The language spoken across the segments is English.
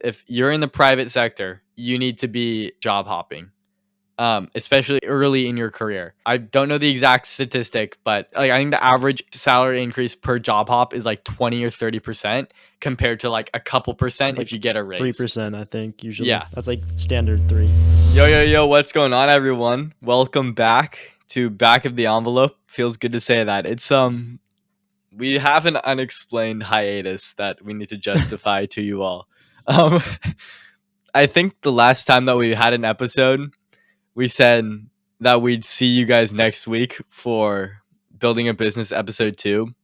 if you're in the private sector, you need to be job hopping, especially early in your career. I don't know the exact statistic, but like I think the average salary increase per job hop is like 20 or 30% compared to like a couple percent if Like you get a raise. 3%, I think, usually. Yeah. That's like standard 3. Yo, what's going on, everyone? Welcome back to Back of the Envelope. Feels good to say that. It's we have an unexplained hiatus that we need to justify to you all. Um I think the last time that we had an episode, we said that we'd see you guys next week for Building a Business episode 2.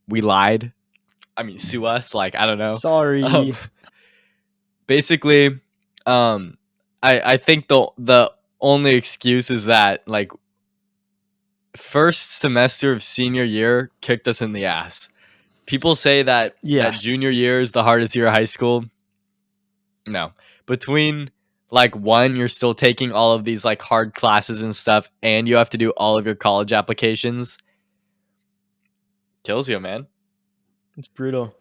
We lied. I mean, sue us, like I don't know. Sorry. Basically, I think the only excuse is that like first semester of senior year kicked us in the ass. People say that Yeah. junior year is the hardest year of high school. No. Between like one, you're still taking all of these like hard classes and stuff, and you have to do all of your college applications. Kills you, man. It's brutal.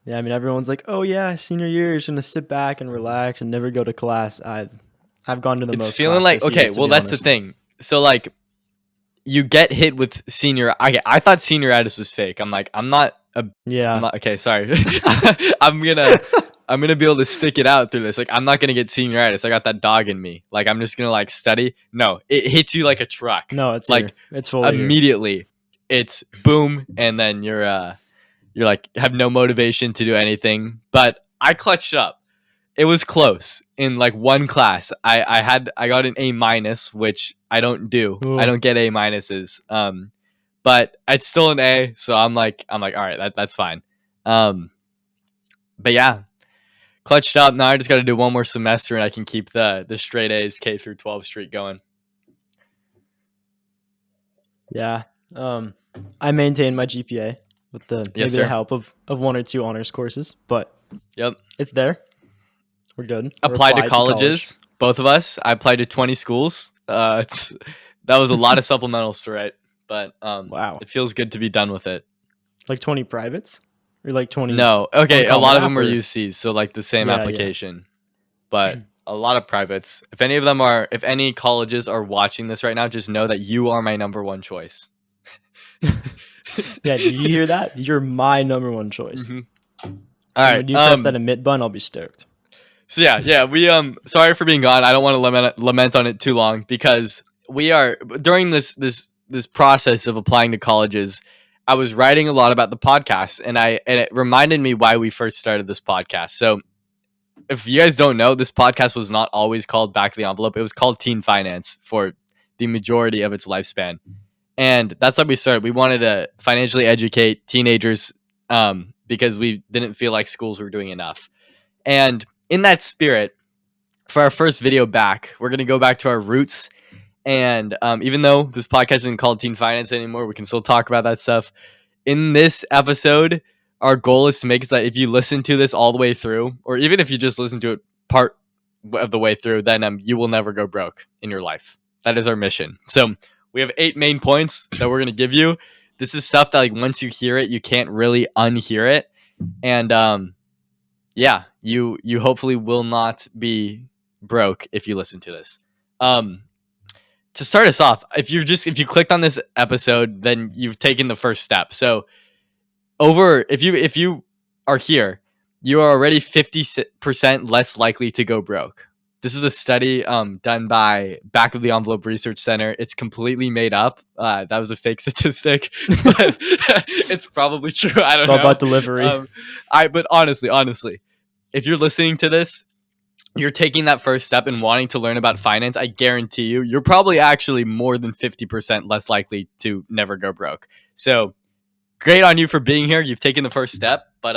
Yeah, I mean, everyone's like, oh, yeah, senior year is going to sit back and relax and never go to class. I've gone to the It's most feeling class like, this okay, year, to well, be that's the honest. thing. So, like, you get hit with senior. I thought senioritis was fake. I'm like, I'm not, Yeah. okay, sorry. I'm gonna be able to stick it out through this. Like, I'm not gonna get senioritis. I got that dog in me. Like, I'm just gonna like study. No, it hits you like a truck. No, it's like here. It's fully here. immediately. It's boom, and then you're like have no motivation to do anything. But I clutched up. It was close in like one class. I got an A minus, which I don't do. Ooh. I don't get A minuses. But it's still an A, so I'm like all right, that's fine. But yeah, clutched up. Now I just got to do one more semester, and I can keep the straight A's K through 12 streak going. Yeah. I maintained my GPA with maybe the help of 1 or 2 honors courses, but yep, it's there. We're good. Applied to colleges, both of us. I applied to 20 schools. That was a lot of supplementals to write, but wow, it feels good to be done with it. Like 20 privates? Or like 20? No, okay, a lot of them are UCs, so like the same application, but a lot of privates. If any colleges are watching this right now, just know that you are my number one choice. Yeah, do you hear that? You're my number one choice. Mm-hmm. All right, when you press that admit button, I'll be stoked. So yeah, we sorry for being gone. I don't want to lament on it too long because we are during this process of applying to colleges. I was writing a lot about the podcast, and it reminded me why we first started this podcast. So if you guys don't know, this podcast was not always called Back of the Envelope. It was called Teen Finance for the majority of its lifespan. And that's why we started. We wanted to financially educate teenagers because we didn't feel like schools were doing enough. And in that spirit, for our first video back, we're going to go back to our roots. And even though this podcast isn't called Teen Finance anymore, we can still talk about that stuff. In this episode, our goal is to make it so that if you listen to this all the way through, or even if you just listen to it part of the way through, then you will never go broke in your life. That is our mission. So we have 8 main points that we're going to give you. This is stuff that like once you hear it, you can't really unhear it. And yeah, you hopefully will not be broke if you listen to this. To start us off, if you clicked on this episode, then you've taken the first step. So if you are here, you are already 50% less likely to go broke. This is a study done by Back of the Envelope Research Center. It's completely made up. That was a fake statistic, but it's probably true. I don't know. About delivery. But honestly, if you're listening to this, you're taking that first step and wanting to learn about finance, I guarantee you're probably actually more than 50% less likely to never go broke. So great on you for being here. You've taken the first step, but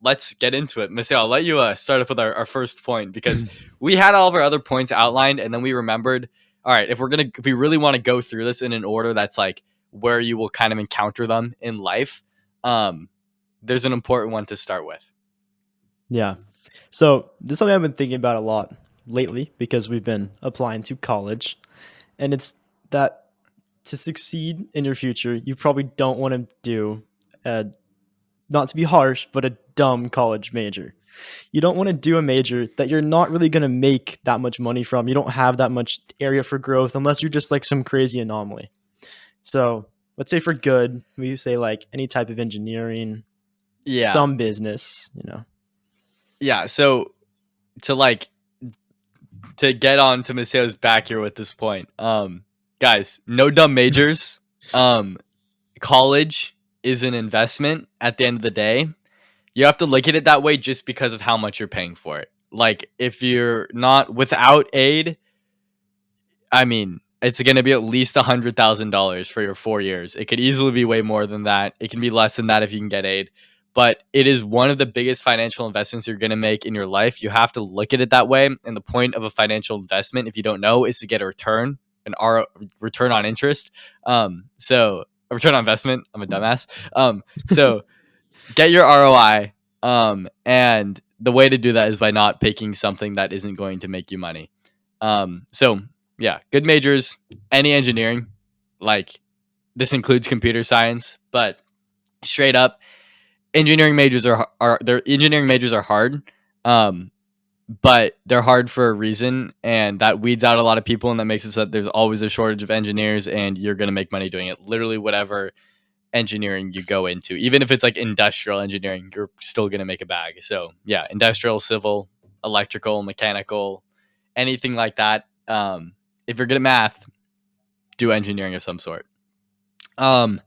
let's get into it. Maseo, I'll let you start off with our first point because we had all of our other points outlined and then we remembered, all right, if we really want to go through this in an order that's like where you will kind of encounter them in life, there's an important one to start with. Yeah. So this is something I've been thinking about a lot lately because we've been applying to college, and it's that to succeed in your future, you probably don't want to do not to be harsh, but a dumb college major. You don't want to do a major that you're not really going to make that much money from. You don't have that much area for growth unless you're just like some crazy anomaly. So let's say for good, we say like any type of engineering, Yeah. some business, Yeah. So to like to get on to Maceo's back here with this point, guys, no dumb majors. Um, College is an investment at the end of the day. You have to look at it that way just because of how much you're paying for it. Like if you're not without aid, I mean, it's going to be at least $100,000 for your 4 years. It could easily be way more than that. It can be less than that if you can get aid. But it is one of the biggest financial investments you're going to make in your life. You have to look at it that way. And the point of a financial investment, if you don't know, is to get a return, return on interest. So a return on investment. I'm a dumbass. So get your ROI. And the way to do that is by not picking something that isn't going to make you money. So yeah, good majors, any engineering, like this includes computer science, but straight up, engineering majors are their engineering majors are hard, um, but they're hard for a reason, and that weeds out a lot of people, and that makes it so that there's always a shortage of engineers, and you're gonna make money doing it. Literally, whatever engineering you go into, even if it's like industrial engineering, you're still gonna make a bag. So yeah, industrial, civil, electrical, mechanical, anything like that. If you're good at math, do engineering of some sort. Um,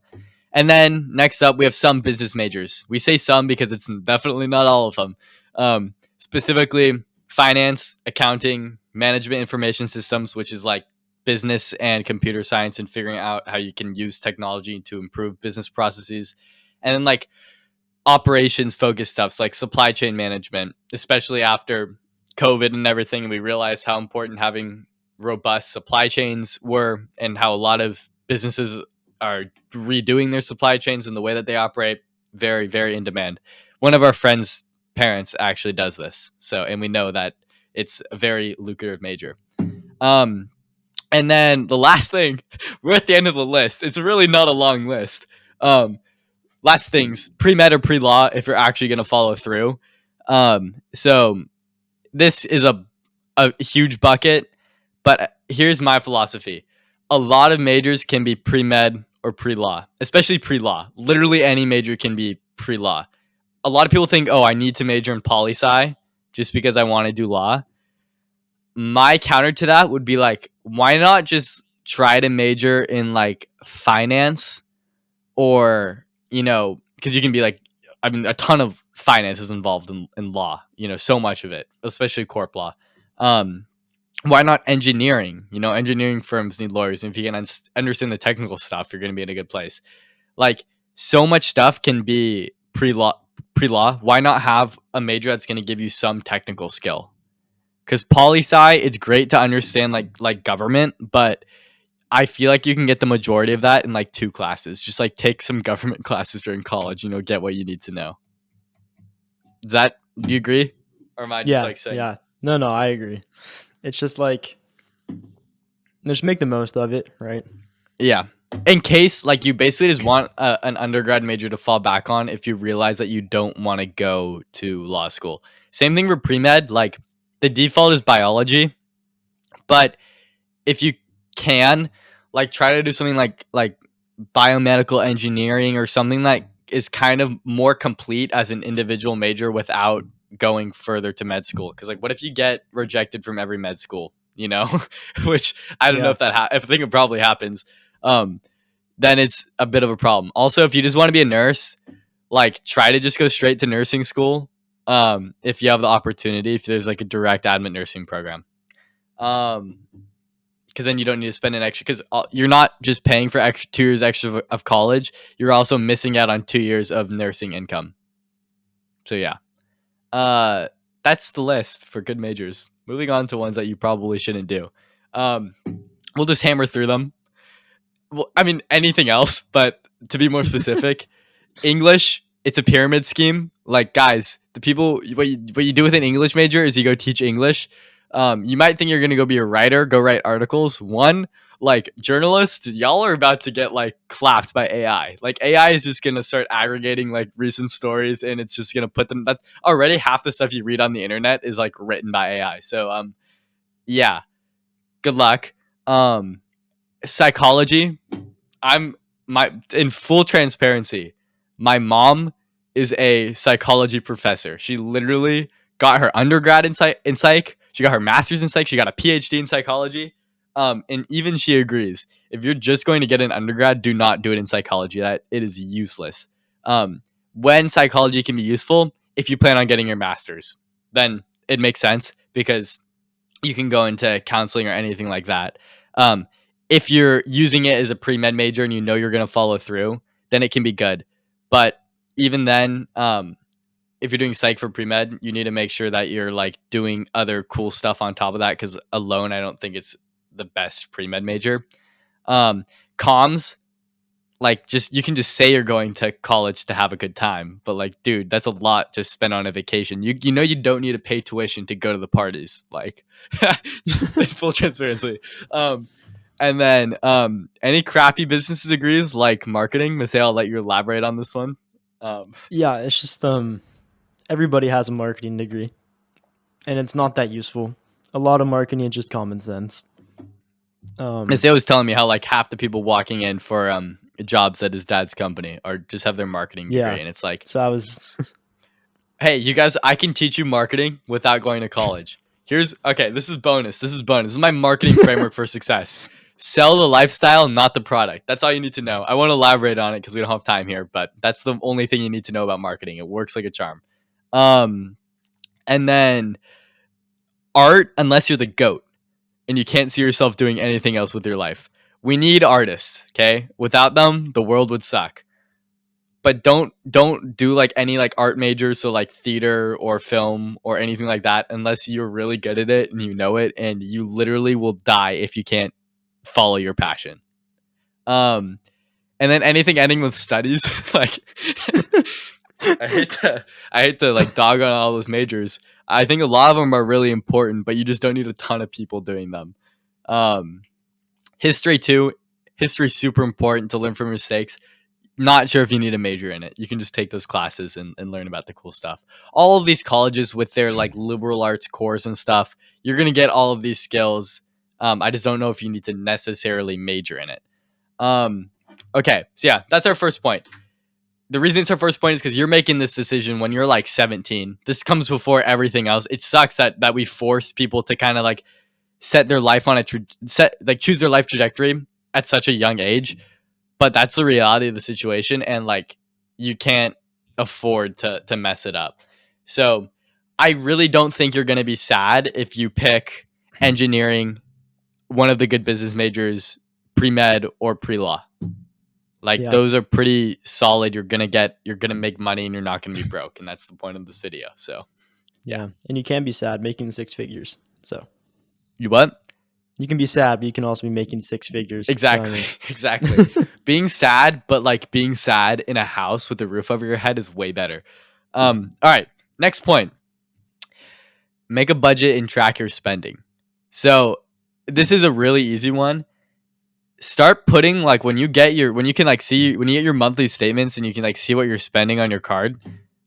and then next up, we have some business majors. We say some because it's definitely not all of them. Specifically, finance, accounting, management information systems, which is like business and computer science and figuring out how you can use technology to improve business processes. And then like operations focused stuff, so like supply chain management, especially after COVID and everything. And we realized how important having robust supply chains were, and how a lot of businesses are redoing their supply chains and the way that they operate. Very, very in demand. One of our friends' parents actually does this. So, and we know that it's a very lucrative major. Um, and then the last thing, we're at the end of the list. It's really not a long list. Last things, pre-med or pre-law, if you're actually going to follow through. So this is a huge bucket, but here's my philosophy. A lot of majors can be pre-med or pre-law, especially pre-law. Literally any major can be pre-law. A lot of people think, oh, I need to major in poli-sci just because I want to do law. My counter to that would be like, why not just try to major in like finance, or because you can be like, I mean, a ton of finance is involved in law, so much of it, especially corp law. Why not engineering? Engineering firms need lawyers, and if you can understand the technical stuff, you're going to be in a good place. Like, so much stuff can be pre-law. Why not have a major that's going to give you some technical skill? Because poli-sci, it's great to understand like government, but I feel like you can get the majority of that in like 2 classes. Just like take some government classes during college, get what you need to know. Do you agree? Or am I just Yeah, like saying? yeah. No, I agree. It's just like just make the most of it, right? Yeah. In case like you basically just want an undergrad major to fall back on if you realize that you don't want to go to law school. Same thing for pre-med. Like the default is biology, but if you can, like, try to do something like biomedical engineering or something that is kind of more complete as an individual major without going further to med school. Because like, what if you get rejected from every med school? Which I don't know Yeah. if I think it probably happens. Then it's a bit of a problem. Also, if you just want to be a nurse, like, try to just go straight to nursing school. If you have the opportunity, if there's like a direct admit nursing program. Because then you don't need to spend an extra, because you're not just paying for extra 2 years extra of college, you're also missing out on 2 years of nursing income. So yeah, that's the list for good majors. Moving on to ones that you probably shouldn't do. We'll just hammer through them. Well, I mean, anything else, but to be more specific, English, it's a pyramid scheme. Like, guys, the people, what you do with an English major is you go teach English. You might think you're gonna go be a writer, go write articles. One, like journalists, y'all are about to get like clapped by AI. Like AI is just gonna start aggregating like recent stories, and it's just gonna put them. That's already half the stuff you read on the internet is like written by AI. So yeah, good luck. Psychology, I'm my in full transparency, my mom is a psychology professor. She literally got her undergrad in psych. She got her master's in psych. She got a PhD in psychology. And even she agrees. If you're just going to get an undergrad, do not do it in psychology. That it is useless. When psychology can be useful, if you plan on getting your master's, then it makes sense because you can go into counseling or anything like that. Um, if you're using it as a pre med major and you know you're going to follow through, then it can be good. But even then, if you're doing psych for pre med, you need to make sure that you're like doing other cool stuff on top of that because alone, I don't think it's the best pre med major. Comms, like just you can just say you're going to college to have a good time, but like dude, that's a lot to spend on a vacation. You know you don't need to pay tuition to go to the parties, like just in full transparency. And then any crappy business degrees like marketing. Maseo, I'll let you elaborate on this one. Yeah, it's just everybody has a marketing degree, and it's not that useful. A lot of marketing is just common sense. Maseo was telling me how like half the people walking in for jobs at his dad's company or just have their marketing degree, Yeah. and it's like, So I was hey, you guys, I can teach you marketing without going to college. Here's okay, this is bonus. This is bonus. This is my marketing framework for success. Sell the lifestyle, not the product. That's all you need to know. I won't elaborate on it because we don't have time here, but that's the only thing you need to know about marketing. It works like a charm. Um, and then art, unless you're the goat and you can't see yourself doing anything else with your life. We need artists, okay? Without them, the world would suck. But don't do like any like art majors, so like theater or film or anything like that unless you're really good at it and you know it, and you literally will die if you can't follow your passion. um and then anything ending with studies, like i hate to I hate to like dog on all those majors. I think a lot of them are really important, but you just don't need a ton of people doing them. um History too. History super important to learn from mistakes. Not sure if you need a major in it. You can just take those classes and learn about the cool stuff. All of these colleges with their like liberal arts course and stuff, you're gonna get all of these skills. I just don't know if you need to necessarily major in it. Um, okay, so yeah, that's our first point. The reason it's our first point is because you're making this decision when you're like 17. This comes before everything else. It sucks that we force people to kind of like set their life on a choose their life trajectory at such a young age, but that's the reality of the situation, and like you can't afford to mess it up. So I really don't think you're going to be sad if you pick engineering, one of the good business majors, pre-med or pre-law. Like yeah, those are pretty solid. You're going to make money and you're not going to be broke, and that's the point of this video. So yeah. yeah, and you can be sad making six figures. So You what? you can be sad, but you can also be making six figures. So, I Exactly. mean, Exactly. Being sad, but like being sad in a house with a roof over your head is way better. All right. Next point. Make a budget and track your spending. So this is a really easy one. Start putting like when you can like see when you get your monthly statements and you can like see what you're spending on your card,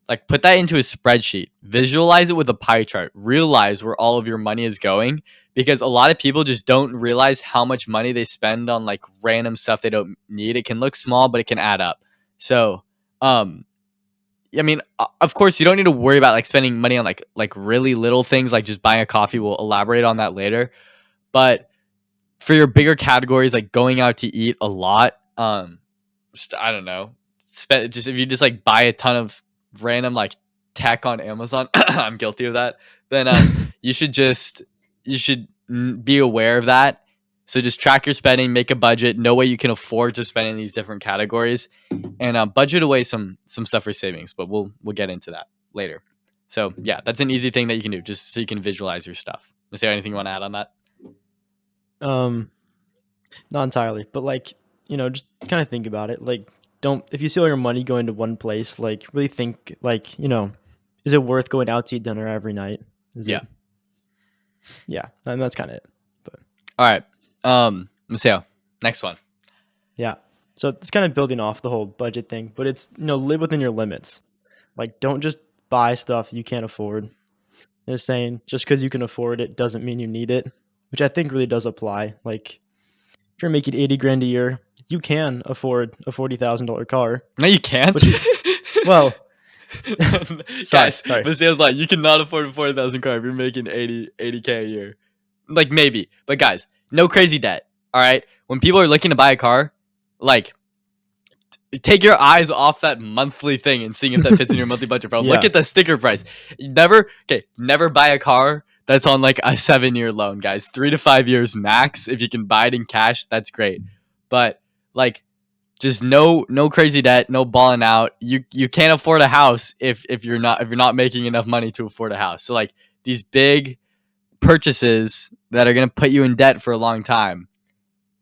like put that into a spreadsheet. Visualize it with a pie chart. Realize where all of your money is going, because a lot of people just don't realize how much money they spend on like random stuff they don't need. It can look small, but it can add up. So, I mean, of course, you don't need to worry about like spending money on like really little things, like just buying a coffee. We'll elaborate on that later. But for your bigger categories, like going out to eat a lot, just, I don't know, spend just if you just like buy a ton of random like tech on Amazon, I'm guilty of that. Then you should be aware of that. So just track your spending, make a budget, know what you can afford to spend in these different categories, and budget away some stuff for savings. But we'll get into that later. So yeah, that's an easy thing that you can do just so you can visualize your stuff. Is there anything you want to add on that? um, not entirely, but like just kind of think about it. Like, don't if you see all your money going to one place, like really think like is it worth going out to eat dinner every night? Is Yeah. it? Yeah, and that's kind of it. But All right. Maseo, next one. yeah, so it's kind of building off the whole budget thing, but it's live within your limits. Like, don't just buy stuff you can't afford. Just saying, just because you can afford it doesn't mean you need it, which I think really does apply. Like, if you're making 80 grand a year, you can afford a $40,000 car, No, you can't. but well, sorry, Guys, sorry. Maceo's like, you cannot afford a 40,000 car if you're making 80K a year. Like, maybe. But guys, no crazy debt. All right. When people are looking to buy a car, like, take your eyes off that monthly thing and seeing if that fits in your monthly budget, bro. Look Yeah, at the sticker price. Never buy a car that's on like a 7-year loan, guys. 3 to 5 years max. If you can buy it in cash, that's great. But like, just no crazy debt, no balling out. You can't afford a house if you're not making enough money to afford a house. So like these big purchases that are gonna put you in debt for a long time,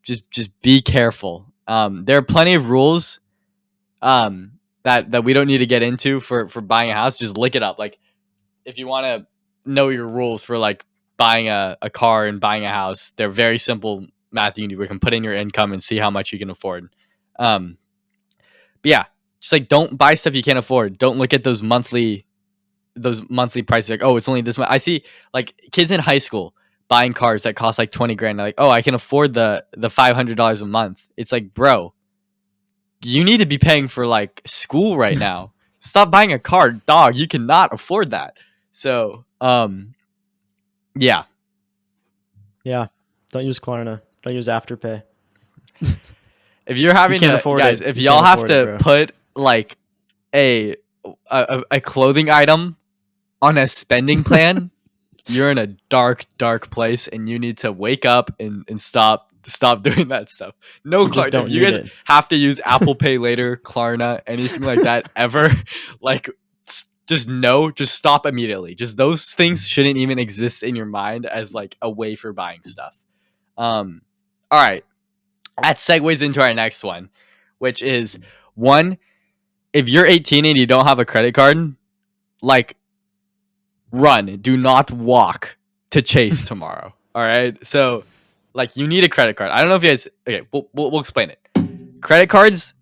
just be careful. There are plenty of rules that we don't need to get into for buying a house. Just look it up. Like if you want to know your rules for like buying a car and buying a house, they're very simple math you can do. We can put in your income and see how much you can afford. Um, but yeah, just like don't buy stuff you can't afford. Don't look at those monthly prices. Like, oh, it's only this much. I see like kids in high school buying cars that cost like 20 grand. They're like, oh, I can afford the $500 a month. It's like, bro, you need to be paying for like school right now. Stop buying a car, dog. You cannot afford that. So, yeah. yeah. Don't use Klarna. Don't use Afterpay. If you're You having can't to, afford guys, it. if You can't y'all have afford it, to bro. put like a a clothing item on a spending plan, you're in a dark place, and you need to wake up and stop doing that stuff. No You just Klarna. If don't you need guys it. have to use Apple Pay later, Klarna, anything like that ever, like just stop immediately. Just those things shouldn't even exist in your mind as like a way for buying stuff. Um, all right, that segues into our next one, which is one. If you're 18 and you don't have a credit card, like run, do not walk to Chase tomorrow. All right. So, like, you need a credit card. I don't know if you guys, okay, we'll explain it. Credit cards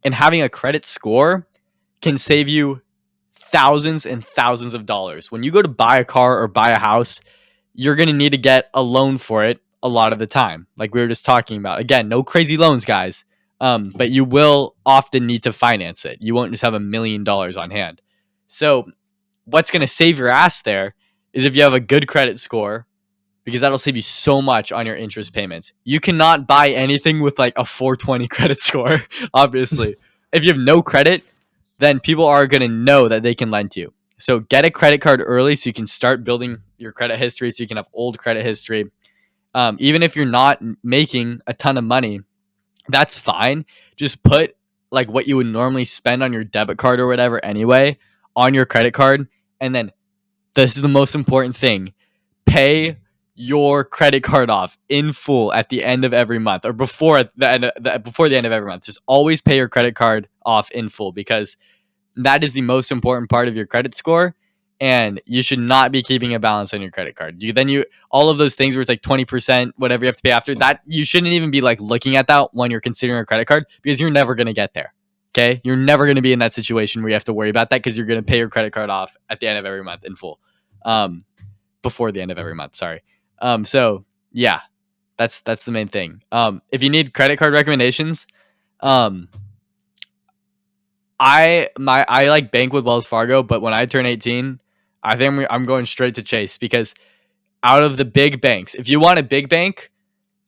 and having a credit score can save you thousands and thousands of dollars. When you go to buy a car or buy a house, you're going to need to get a loan for it a lot of the time. Like we were just talking about. Again, no crazy loans, guys. But you will often need to finance it. You won't just have $1 million on hand. So what's going to save your ass there is if you have a good credit score, because that'll save you so much on your interest payments. You cannot buy anything with like a 420 credit score, obviously. If you have no credit, then people are going to know that they can lend to you. So get a credit card early so you can start building your credit history, so you can have old credit history. Even if you're not making a ton of money, that's fine. Just put like what you would normally spend on your debit card or whatever anyway on your credit card. And then this is the most important thing: pay your credit card off in full at the end of every month, or before the end of every month. Just always pay your credit card off in full, because that is the most important part of your credit score. And you should not be keeping a balance on your credit card. You all of those things where it's like 20%, whatever you have to pay after that, you shouldn't even be like looking at that when you're considering a credit card, because you're never going to get there. Okay. You're never going to be in that situation where you have to worry about that, because you're going to pay your credit card off at the end of every month in full. Before the end of every month. Sorry. So yeah, that's the main thing. If you need credit card recommendations, um, I like bank with Wells Fargo, but when I turn 18, I think I'm going straight to Chase, because out of the big banks, if you want a big bank,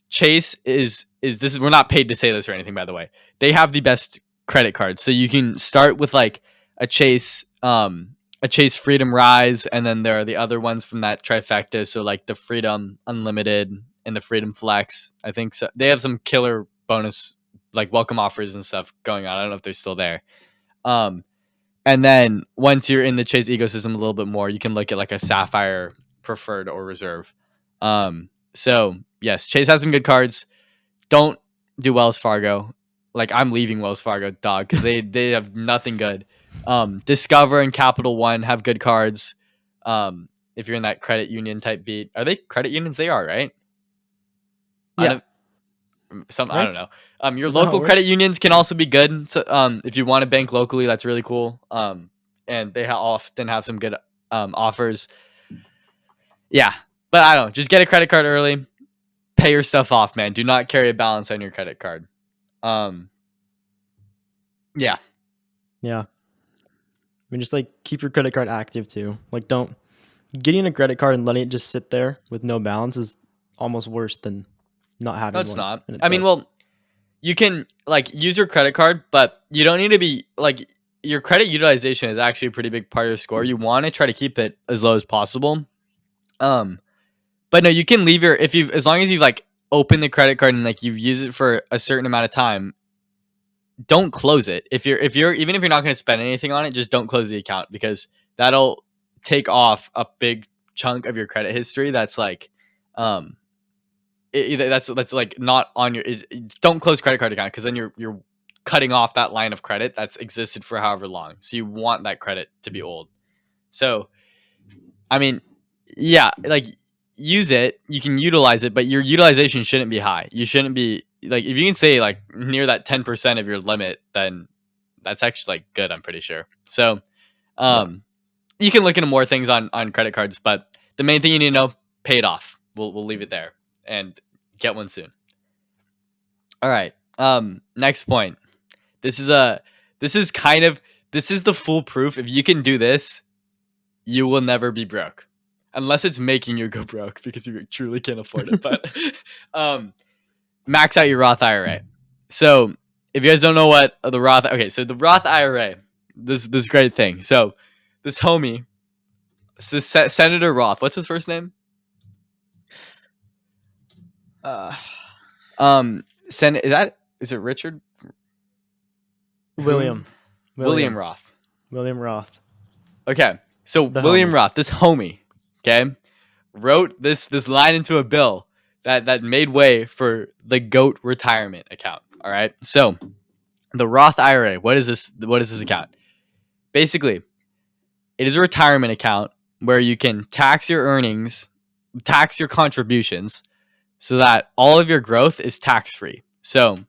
Chase is this is we're not paid to say this or anything, by the way. They have the best credit cards. So you can start with like a Chase Freedom Rise, and then there are the other ones from that trifecta, so like the Freedom Unlimited and the Freedom Flex. I think so. They have some killer bonus like welcome offers and stuff going on. I don't know if they're still there. Um and then once you're in the Chase ecosystem a little bit more, you can look at like a Sapphire Preferred or Reserve. So yes, Chase has some good cards. Don't do Wells Fargo. Like I'm leaving Wells Fargo, dog, because they have nothing good. Discover and Capital One have good cards. if you're in that credit union type beat. Are they credit unions? They are, right? I Yeah. don't, I don't Right? know. Your Is that how local it credit works? unions can also be good. So, if you want to bank locally, that's really cool. And they often have some good offers. Yeah, but I don't know. Just get a credit card early. Pay your stuff off, man. Do not carry a balance on your credit card. Um, yeah, Yeah. I mean, just like keep your credit card active too. Like, don't getting a credit card and letting it just sit there with no balance is almost worse than not no, having it's one not. in I mean, itself. well, you can like use your credit card, but you don't need to be like your credit utilization is actually a pretty big part of your score. You want to try to keep it as low as possible. Um, but no, you can leave your if you've as long as you've like opened the credit card and like you've used it for a certain amount of time, don't close it. If you're even if you're not going to spend anything on it, just don't close the account because that'll take off a big chunk of your credit history. That's like, um, that's like not on your. Don't close credit card account because then you're cutting off that line of credit that's existed for however long. So you want that credit to be old. So I mean, yeah, like use it. You can utilize it, but your utilization shouldn't be high. You shouldn't be like if you can say like near that 10% of your limit, then that's actually like good. I'm pretty sure. So, Yeah. you can look into more things on credit cards, but the main thing you need to know, pay it off. We'll leave it there and get one soon. All right. Next point. This is a this is kind of this is the foolproof. If you can do this, you will never be broke. Unless it's making you go broke because you truly can't afford it. But um max out your Roth IRA. So if you guys don't know what the Roth so the Roth IRA, this great thing. So this homie, Senator Roth, what's his first name? Uh, Is it Richard? Whom? William. William William. Roth. William Roth. Okay. So The William homie. Roth, this homie, okay, wrote this line into a bill that made way for the GOAT retirement account. All right. So the Roth IRA, what is this? What is this account? Basically, it is a retirement account where you can tax your earnings, tax your contributions, so that all of your growth is tax free. So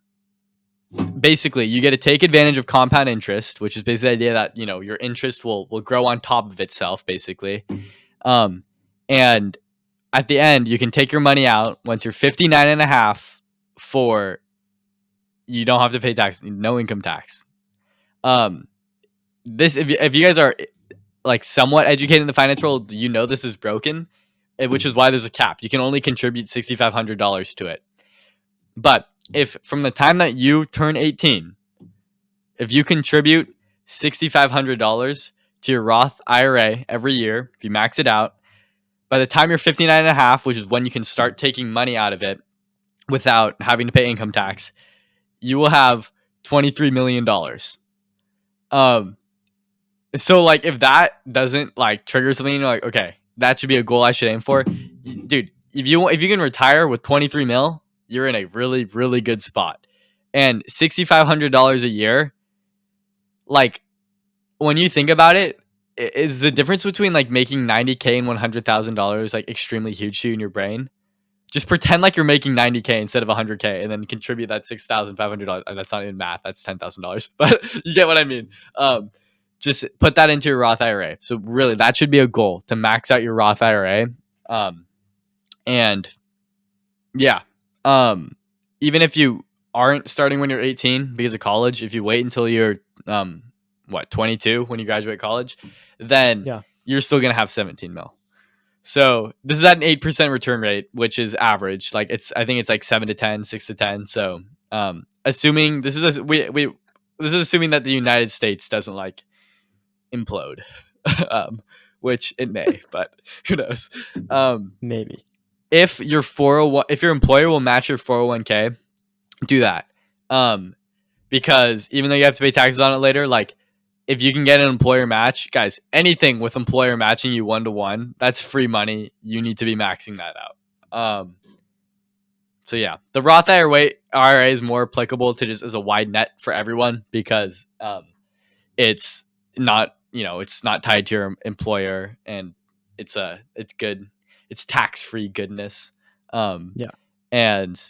basically, you get to take advantage of compound interest, which is basically the idea that your interest will grow on top of itself, basically. Um, and at the end, you can take your money out once you're 59 and a half for you don't have to pay tax, no income tax. Um, this if you guys are like somewhat educated in the finance world, you know this is broken, which is why there's a cap. You can only contribute $6,500 to it. But if from the time that you turn 18, if you contribute $6,500 to your Roth IRA every year, if you max it out, by the time you're 59 and a half, which is when you can start taking money out of it without having to pay income tax, you will have $23 million. Um, so like if that doesn't like trigger something, you're like, okay, that should be a goal I should aim for. Dude, if you can retire with 23 mil, you're in a really, really good spot. And $6,500 a year, like when you think about it, is the difference between like making 90K and $100,000 like extremely huge to you in your brain? Just pretend like you're making 90K instead of 100K, and then contribute that $6,500. That's not even math. That's $10,000. But you get what I mean. Just put that into your Roth IRA. So really, that should be a goal to max out your Roth IRA. And yeah, even if you aren't starting when you're 18 because of college, if you wait until you're 22 when you graduate college, then Yeah. you're still gonna have 17 mil. So this is at an 8% return rate, which is average. Like I think it's like 7 to 10, 6 to 10. So assuming this is this is assuming that the United States doesn't like implode, which it may, but who knows? Maybe. If your 401, if your employer will match your 401k, do that. Because even though you have to pay taxes on it later, like if you can get an employer match, guys, anything with employer matching you 1-to-1, that's free money. You need to be maxing that out. So yeah, the Roth IRA is more applicable to just as a wide net for everyone because it's not it's not tied to your employer and it's good. It's tax-free goodness. Yeah. And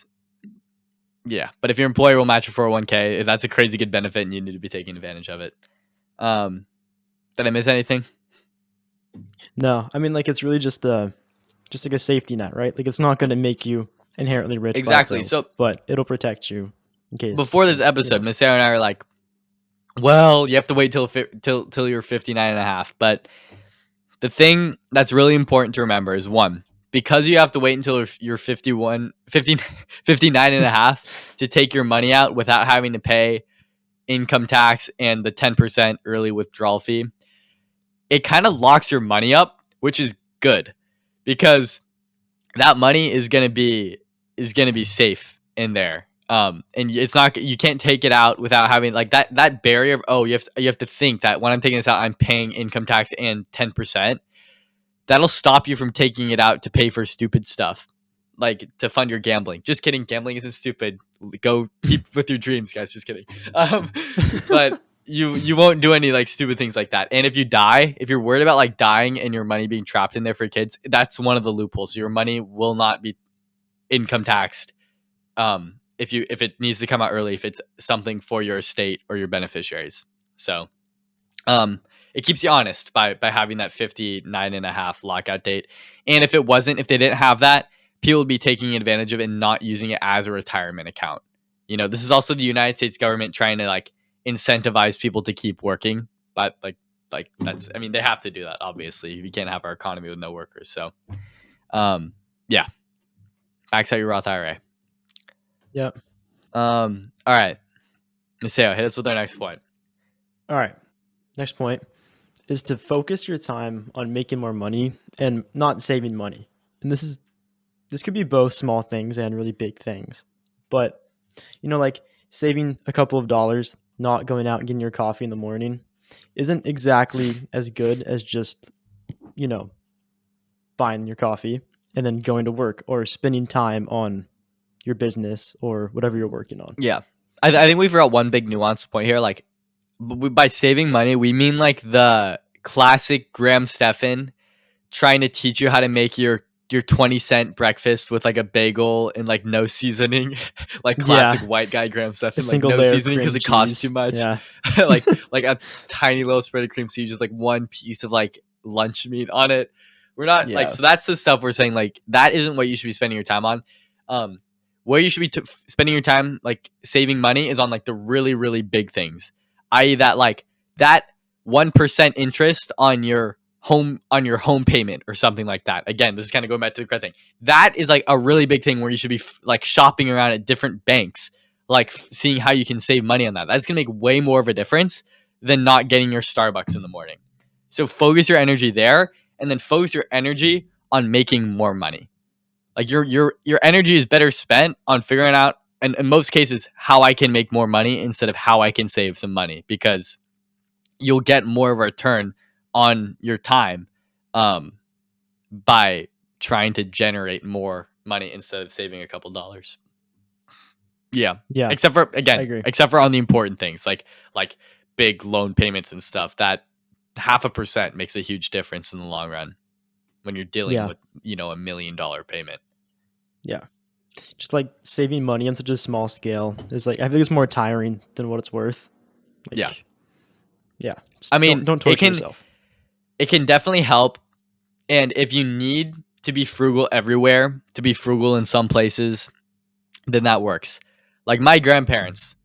yeah, but if your employer will match your 401k, if that's a crazy good benefit and you need to be taking advantage of it. Did I miss anything? No, I mean, like, it's really just like a safety net, right? Like, it's not going to make you inherently rich by Exactly. itself, So but it'll protect you in case, before this like, episode, Maseo and I are like, well, you have to wait till you're 59 and a half. But the thing that's really important to remember is one, because you have to wait until you're 59 and a half to take your money out without having to pay income tax and the 10% early withdrawal fee, it kind of locks your money up, which is good because that money is going to be safe in there. And it's not, you can't take it out without having like that barrier of, oh, you have to think that when I'm taking this out, I'm paying income tax and 10%. That'll stop you from taking it out to pay for stupid stuff, like to fund your gambling. Just kidding. Gambling isn't stupid. Go keep with your dreams, guys. Just kidding. But you won't do any like stupid things like that. And if you die, if you're worried about like dying and your money being trapped in there for your kids, that's one of the loopholes. So your money will not be income taxed. If it needs to come out early, if it's something for your estate or your beneficiaries. So um, it keeps you honest by having that 59 and a half lockout date. And if they didn't have that, people would be taking advantage of it and not using it as a retirement account. This is also the United States government trying to like incentivize people to keep working. But like that's, I mean, they have to do that, obviously. We can't have our economy with no workers. So yeah. Max out your Roth IRA. yeah. All right. Maseo, hit us with our next point. All right. Next point is to focus your time on making more money and not saving money. And this could be both small things and really big things. But like saving a couple of dollars, not going out and getting your coffee in the morning isn't exactly as good as just, buying your coffee and then going to work or spending time on your business or whatever you're working on. Yeah. I think we forgot one big nuance point here. Like, by saving money, we mean like the classic Graham Stephan trying to teach you how to make your 20-cent breakfast with like a bagel and like no seasoning, like classic Yeah. white guy Graham A Stephan, like single no layer of seasoning because cream it costs too cheese. much. Yeah. like a tiny little spread of cream cheese, just like one piece of like lunch meat on it. We're not like, Yeah. so that's the stuff we're saying, like that isn't what you should be spending your time on. Where you should be spending your time, like saving money, is on like the really, really big things, i.e. that 1% interest on your home payment or something like that. Again, this is kind of going back to the credit thing. That is like a really big thing where you should be like shopping around at different banks, like seeing how you can save money on that. That's gonna make way more of a difference than not getting your Starbucks in the morning. So focus your energy there, and then focus your energy on making more money. Like your energy is better spent on figuring out, and in most cases, how I can make more money instead of how I can save some money, because you'll get more of a return on your time by trying to generate more money instead of saving a couple dollars. Yeah. Yeah. Except for, I again, agree. except for on the important things like big loan payments and stuff, that 0.5% makes a huge difference in the long run when you're dealing Yeah. with, a $1 million payment. Yeah. Just like saving money on such a small scale is like, I think it's more tiring than what it's worth. Like, Yeah. Yeah. I mean, don't torture yourself. It can definitely help. And if you need to be frugal everywhere, to be frugal in some places, then that works. Like my grandparents.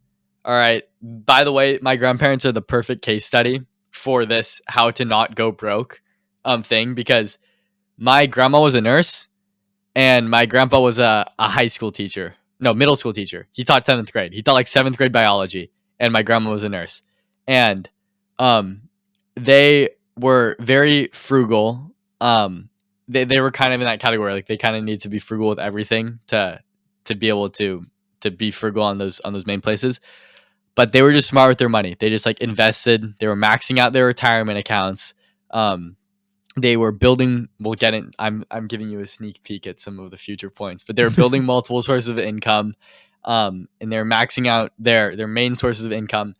All right. By the way, my grandparents are the perfect case study for this how to not go broke thing, because my grandma was a nurse and my grandpa was a high school teacher. No, middle school teacher. He taught 7th grade. He taught like 7th grade biology, and my grandma was a nurse. And um they were very frugal. They were kind of in that category. Like they kind of need to be frugal with everything to be able to be frugal on those main places. But they were just smart with their money. They just like invested. They were maxing out their retirement accounts. They were building. We'll get in. I'm giving you a sneak peek at some of the future points, but they're building multiple sources of income, and they're maxing out their main sources of income,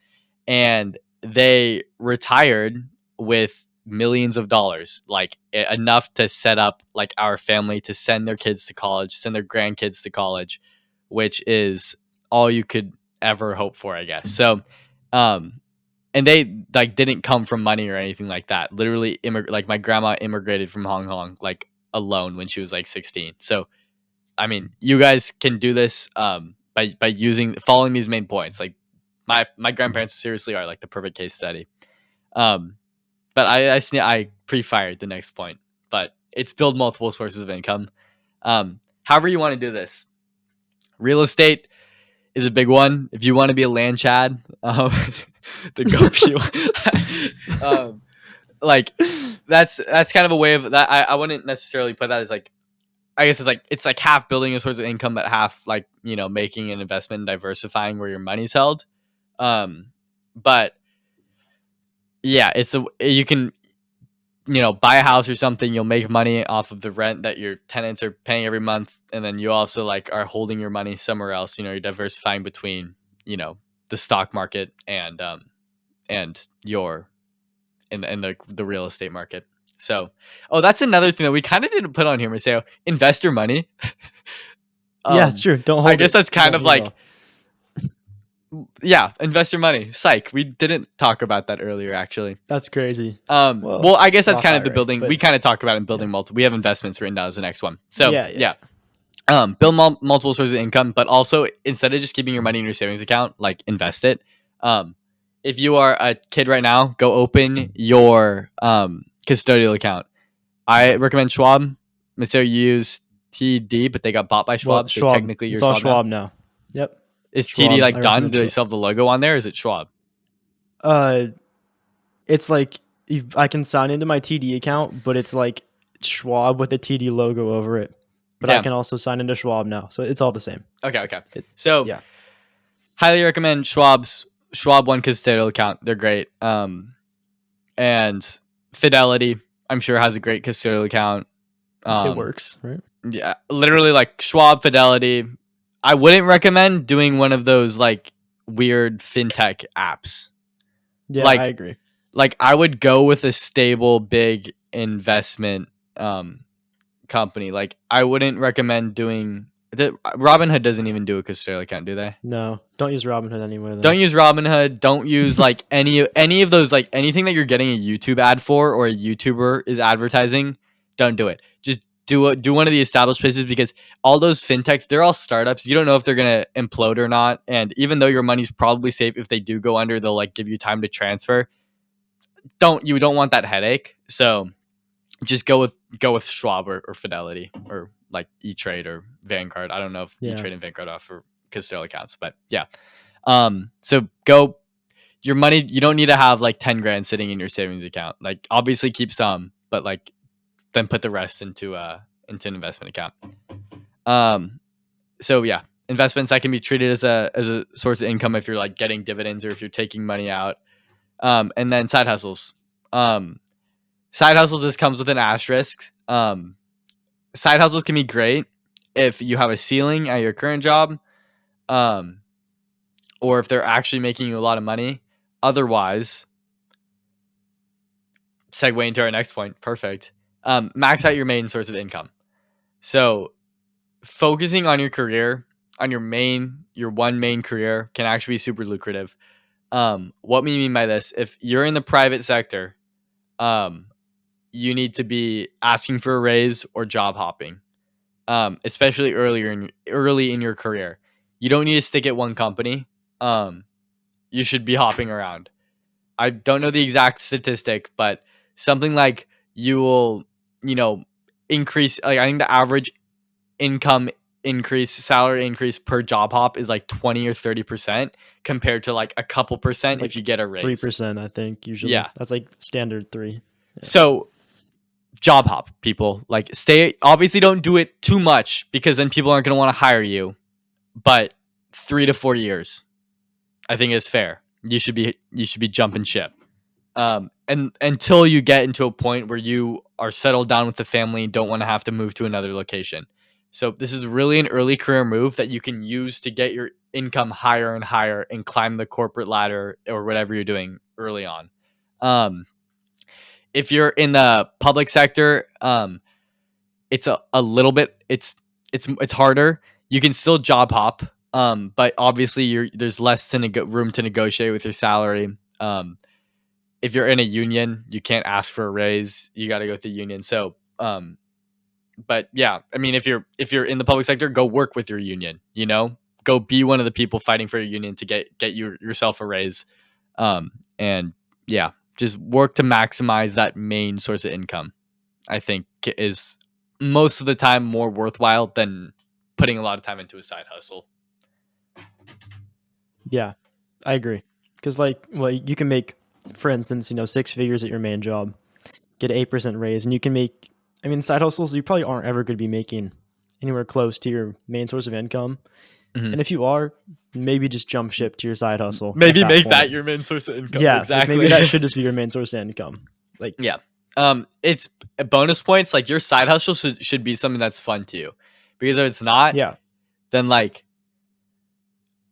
and they retired with millions of dollars, like enough to set up like our family to send their kids to college, send their grandkids to college, which is all you could ever hope for, I guess. So, and they like didn't come from money or anything like that. Literally, like my grandma immigrated from Hong Kong like alone when she was like 16. So, I mean, you guys can do this by following these main points. Like my grandparents seriously are like the perfect case study. Um, but I pre-fired the next point. But it's build multiple sources of income. However you want to do this, real estate is a big one. If you want to be a land chad, the go like that's kind of a way of that. I wouldn't necessarily put that as like, I guess it's like half building a source of income, but half like, making an investment and diversifying where your money's held. But yeah, you can, buy a house or something. You'll make money off of the rent that your tenants are paying every month, and then you also like are holding your money somewhere else. You're diversifying between, the stock market and your and the real estate market. So, that's another thing that we kind of didn't put on here, Maseo. Investor money. Yeah, it's true. Don't I hold guess it. that's kind Don't of use it like, all. yeah, investor money. Psych. We didn't talk about that earlier, actually. That's crazy. Well, I guess that's not kind of the IRA, building. but We kind of talked about it in yeah. building multiple. We have investments written down as the next one. So Yeah. build multiple sources of income, but also instead of just keeping your money in your savings account, like invest it. If you are a kid right now, go open your custodial account. I recommend Schwab. Maseo used TD, but they got bought by Well, Schwab, so Schwab. technically you're It's all Schwab now. Schwab now. Yep. Is TD Schwab. I like done? recommend Do they Schwab. still have the logo on there? Or is it Schwab? It's like I can sign into my TD account, but it's like Schwab with the TD logo over it. But I Damn. can also sign into Schwab now, so it's all the same. Okay. So Yeah. highly recommend Schwab One custodial account. They're great. And Fidelity, I'm sure, has a great custodial account. It works, right? Yeah, literally like Schwab, Fidelity. I wouldn't recommend doing one of those like weird fintech apps. Yeah, I Like agree. I would go with a stable, big investment company. Like I wouldn't recommend doing. Robinhood doesn't even do a custodial account, do they? No, don't use Robinhood anywhere then. Don't use Robinhood. Don't use like any of those, like anything that you're getting a YouTube ad for or a YouTuber is advertising. Don't do it. Just do one of the established places, because all those fintechs, they're all startups. You don't know if they're gonna implode or not. And even though your money's probably safe, if they do go under, they'll like give you time to transfer. You don't want that headache. So just go with Schwab or Fidelity or like E-Trade or Vanguard. I don't know if E-Trade and Vanguard offer custodial accounts, but yeah. So go your money. You don't need to have like 10 grand sitting in your savings account. Like obviously keep some, but like then put the rest into an investment account. So yeah, investments that can be treated as a source of income if you're like getting dividends or if you're taking money out. And then side hustles. Side hustles, this comes with an asterisk. Side hustles can be great if you have a ceiling at your current job, or if they're actually making you a lot of money. Otherwise, segue into our next point. Perfect. Max out your main source of income. So focusing on your career, on your one main career, can actually be super lucrative. What we mean by this, if you're in the private sector, you need to be asking for a raise or job hopping, especially early in your career. You don't need to stick at one company. You should be hopping around. I don't know the exact statistic, but something like you will, increase. Like I think the average income increase, salary increase per job hop is like 20 or 30% compared to like a couple percent if Like you get a raise. 3%, I think usually. Yeah. That's like standard 3. Yeah. So job hop, people, like obviously don't do it too much because then people aren't going to want to hire you, but 3 to 4 years I think is fair. You should be jumping ship. And until you get into a point where you are settled down with the family and don't want to have to move to another location. So this is really an early career move that you can use to get your income higher and higher and climb the corporate ladder or whatever you're doing early on. if you're in the public sector, it's a little bit it's harder. You can still job hop, but obviously there's less room to negotiate with your salary. If you're in a union, you can't ask for a raise. You got to go with the union. So, but yeah, I mean, if you're in the public sector, go work with your union. Go be one of the people fighting for your union to get yourself a raise. And yeah, just work to maximize that main source of income. I think is most of the time more worthwhile than putting a lot of time into a side hustle. Yeah, I agree. Because you can make, for instance, 6 figures at your main job, get an 8% raise, and you can make. I mean, side hustles you probably aren't ever going to be making anywhere close to your main source of income. Mhm. And if you are, maybe just jump ship to your side hustle. Maybe make that your main source of income. Yeah, exactly. Maybe that should just be your main source of income. Yeah. It's bonus points. Like your side hustle should be something that's fun to you, because if it's not, yeah, then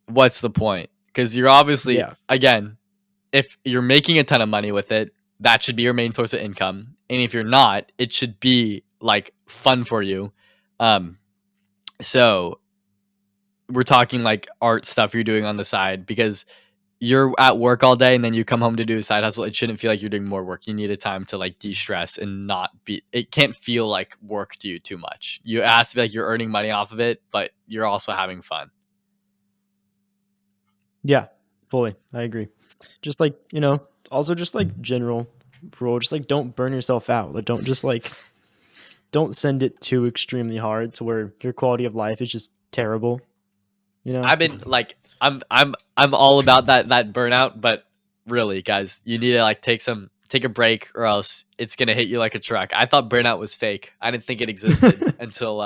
what's the point? Because you're obviously, again, if you're making a ton of money with it, that should be your main source of income. And if you're not, it should be fun for you. So we're talking art stuff you're doing on the side, because you're at work all day and then you come home to do a side hustle. It shouldn't feel like you're doing more work. You need a time to de-stress and not be, it can't feel like work to you too much. It has to be you're earning money off of it, but you're also having fun. Yeah, fully. I agree. Just also just general rule, just don't burn yourself out. Don't just don't send it too extremely hard to where your quality of life is just terrible. I've been I'm all about that burnout, but really, guys, you need to take a break, or else it's gonna hit you like a truck. I thought burnout was fake. I didn't think it existed until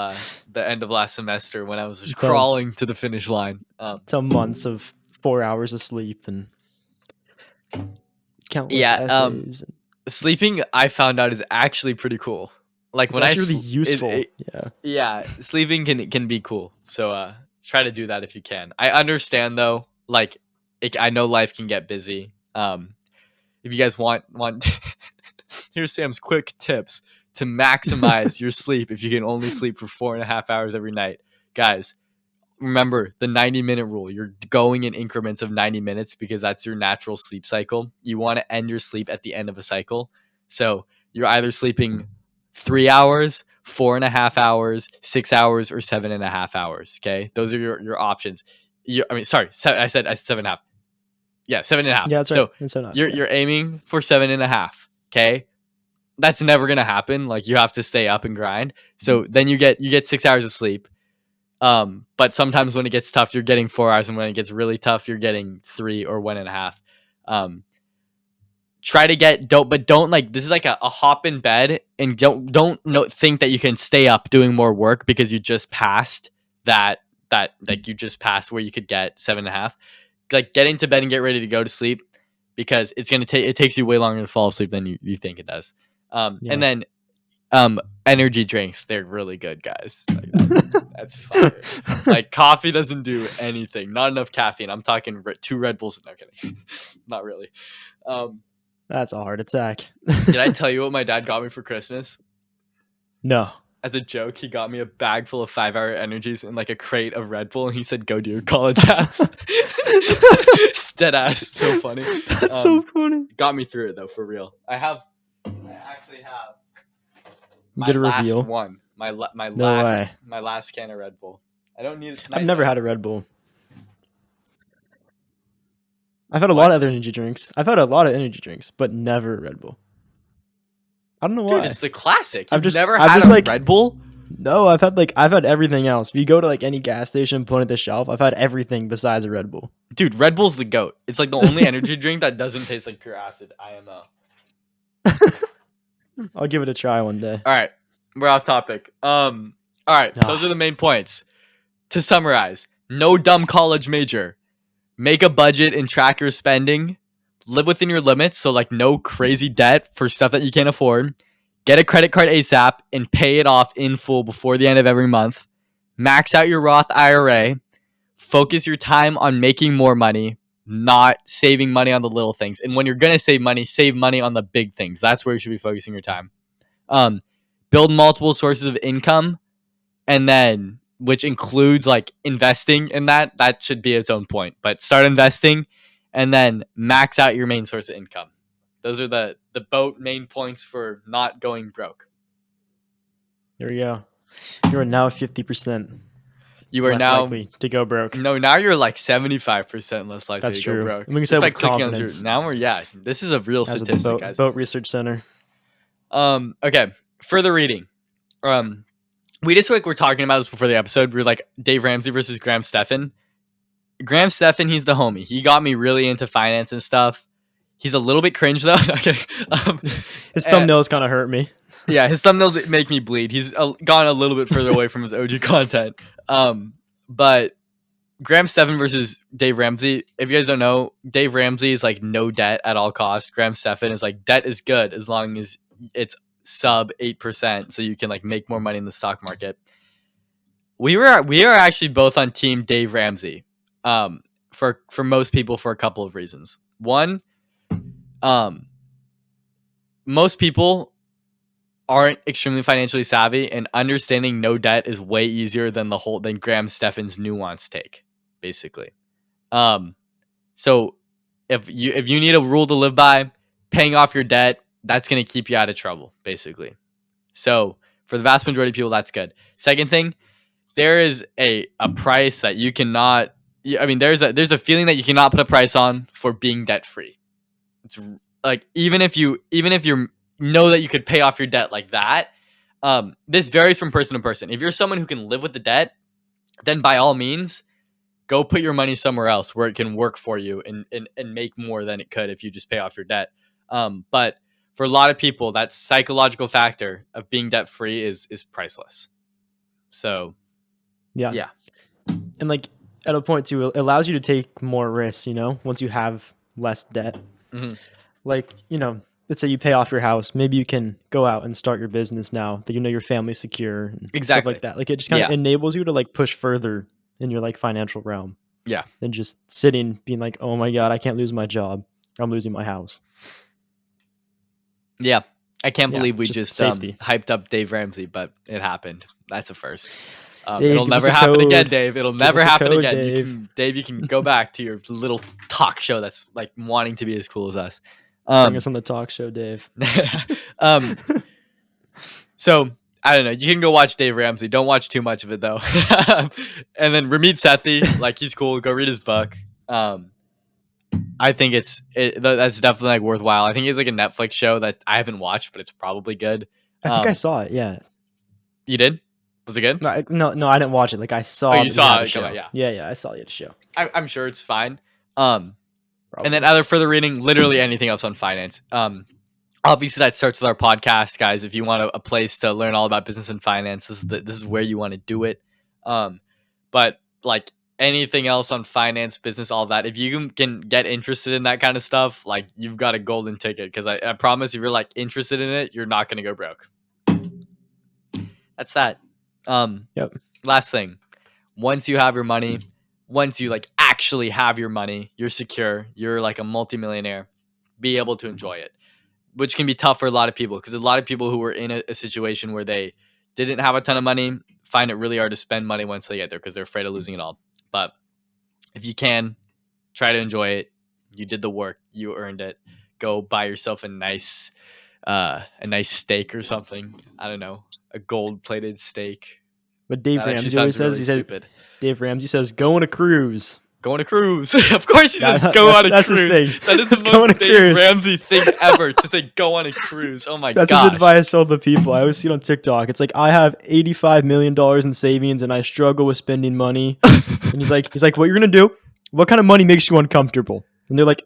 the end of last semester, when I was just crawling to the finish line. Till months of 4 hours of sleep and countless essays. Sleeping, I found out, is actually pretty cool. It's when really useful. Yeah, sleeping can be cool. So try to do that if you can. I understand though, I know life can get busy. If you guys want here's Sam's quick tips to maximize your sleep if you can only sleep for 4.5 hours every night. Guys, remember the 90-minute rule. You're going in increments of 90 minutes because that's your natural sleep cycle. You want to end your sleep at the end of a cycle. So you're either sleeping 3 hours, 4.5 hours, 6 hours, or 7.5 hours. Okay, those are your options. I said 7.5. Yeah, 7.5. Yeah, that's so right. You're aiming for 7.5. Okay, that's never gonna happen. You have to stay up and grind. So then you get 6 hours of sleep. But sometimes when it gets tough, you're getting 4 hours, and when it gets really tough, you're getting 3 or 1.5. Try to don't this is a hop in bed, and don't think that you can stay up doing more work because you just passed that you just passed where you could get 7.5. Get into bed and get ready to go to sleep, because it's gonna take, it takes you way longer to fall asleep than you think it does. And then energy drinks, they're really good, guys. That's fire. Coffee doesn't do anything. Not enough caffeine. I'm talking 2 Red Bulls. No kidding. Not really. That's a heart attack. Did I tell you what my dad got me for Christmas? No. As a joke, he got me a bag full of 5-hour energies and a crate of Red Bull, and he said, "Go do your college hats." Dead ass. So funny. That's so funny. Got me through it though, for real. I actually have my Get a last reveal. one. My last can of Red Bull. I don't need it tonight. I've never had a Red Bull. I've had a lot of other energy drinks. But never a Red Bull. I don't know why. Dude, it's the classic. I've never had a Red Bull? No, I've had everything else. If you go to any gas station, point at the shelf, I've had everything besides a Red Bull. Dude, Red Bull's the GOAT. It's the only energy drink that doesn't taste like pure acid. IMO. I'll give it a try one day. All right, we're off topic. All right, those are the main points. To summarize, no dumb college major. Make a budget and track your spending. Live within your limits, so no crazy debt for stuff that you can't afford. Get a credit card ASAP and pay it off in full before the end of every month. Max out your Roth IRA. Focus your time on making more money. not saving money on the little things. And when you're going to save money on the big things. That's where you should be focusing your time. Build multiple sources of income, and then which includes like investing in that should be its own point. But start investing and then max out your main source of income. Those are the boat main points for not going broke. There we go. You are now 50%. You are less now likely to go broke. No, now you're like 75% less likely That's to true. go broke. We can Just say by with clicking on confidence. now we're this is a real As of statistic, the guys. boat Research Center. Okay, further reading. We just we're talking about this before the episode. We were like Dave Ramsey versus Graham Stephan. Graham Stephan, he's the homie. He got me really into finance and stuff. He's a little bit cringe though. Okay. His thumbnails kind of hurt me. Yeah, his thumbnails make me bleed. He's gone a little bit further away from his OG content. But Graham Stephan versus Dave Ramsey. If you guys don't know, Dave Ramsey is like no debt at all costs. Graham Stephan is like debt is good as long as it's sub 8%, so you can like make more money in the stock market. We are actually both on team Dave Ramsey. For most people for a couple of reasons. One, most people aren't extremely financially savvy, and understanding no debt is way easier than than Graham Stephan's nuanced take, basically. So if you need a rule to live by, paying off your debt, that's going to keep you out of trouble, basically. So for the vast majority of people, that's good. Second thing, there is a price that you cannot. I mean, there's a feeling that you cannot put a price on for being debt free. It's like even if you know that you could pay off your debt like that. This varies from person to person. If you're someone who can live with the debt, then by all means, go put your money somewhere else where it can work for you and make more than it could if you just pay off your debt. But for a lot of people, that psychological factor of being debt free is priceless. So, yeah. And like at a point too, it allows you to take more risks, once you have less debt. Mm-hmm. Like, let's say you pay off your house, maybe you can go out and start your business now that your family's secure and stuff like that. Like it just kind of enables you to like push further in your like financial realm. Yeah. Than just sitting being like, oh my God, I can't lose my job. I'm losing my house. Yeah. I can't believe we just hyped up Dave Ramsey, but it happened. That's a first. Dave, it'll never happen again, Dave. It'll never happen again. Dave. You can go back to your little talk show that's like wanting to be as cool as us. Bring us on the talk show, Dave. So I don't know. You can go watch Dave Ramsey. Don't watch too much of it though. And then Ramit Sethi, like he's cool. Go read his book. I think that's definitely like worthwhile. I think it's like a Netflix show that I haven't watched, but it's probably good. I think I saw it. Yeah. You did? Was it good? No, I didn't watch it. Like I saw. Oh, you saw it? Yeah. I saw the show. I'm sure it's fine. And then other further reading, literally anything else on finance. Obviously that starts with our podcast, guys. If you want a place to learn all about business and finance, this is where you want to do it. But like anything else on finance, business, all that, if you can get interested in that kind of stuff, like you've got a golden ticket. Because I promise, if you're like interested in it, you're not going to go broke. That's that. Yep. Last thing, once you have your money, once you like actually have your money, you're secure, you're like a multimillionaire, be able to enjoy it, which can be tough for a lot of people, because a lot of people who were in a situation where they didn't have a ton of money find it really hard to spend money once they get there because they're afraid of losing it all. But if you can, try to enjoy it. You did the work, you earned it. Go buy yourself a nice steak or something. I don't know, a gold-plated steak. But Dave Ramsey always says, Dave Ramsey says, go on a cruise. Go on a cruise. Of course he says go on a cruise. His thing. That is the most Dave Ramsey thing ever, to say go on a cruise. Oh my gosh. That's his advice to all the people. I always see it on TikTok. It's like, I have $85 million in savings and I struggle with spending money. And he's like, what you're going to do? What kind of money makes you uncomfortable? And they're like,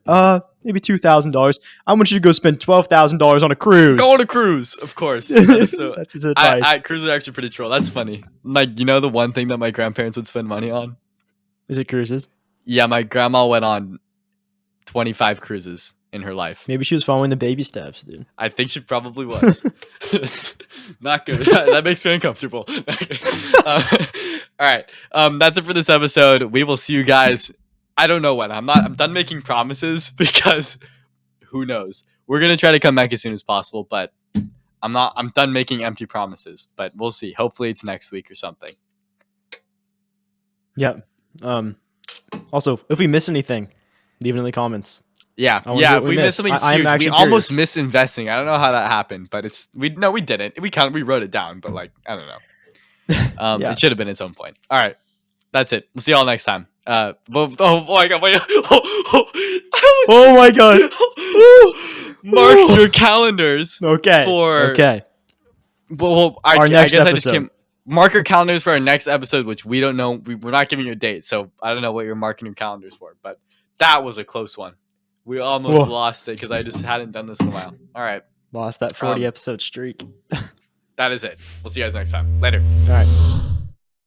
maybe $2,000. I want you to go spend $12,000 on a cruise. Go on a cruise, of course. That's his advice. Cruises are actually pretty troll. That's funny. Like, the one thing that my grandparents would spend money on? Is it cruises? Yeah, my grandma went on 25 cruises in her life. Maybe she was following the baby steps, dude. I think she probably was. Not good. That makes me uncomfortable. All right. That's it for this episode. We will see you guys I don't know when. I'm done making promises because who knows. We're gonna try to come back as soon as possible, but I'm done making empty promises. But we'll see. Hopefully it's next week or something. Yeah. Also, if we miss anything, leave it in the comments. Yeah, I wanna hear if what we missed missed. something I'm huge, we actually almost curious. missed investing. I don't know how that happened, but we didn't. We wrote it down, but like I don't know. Yeah. It should have been at some point. All right, that's it. We'll see y'all next time. Oh my god, wait, Oh my god. Mark your calendars. Okay. For Our I next guess I just episode. came. Mark your calendars for our next episode, which we don't know. We're not giving you a date, so I don't know what you're marking your calendars for. But that was a close one. We almost Whoa. lost it because I just hadn't done this in a while. All right, Lost that 40 episode streak. that is it. We'll see you guys next time. Later. All right.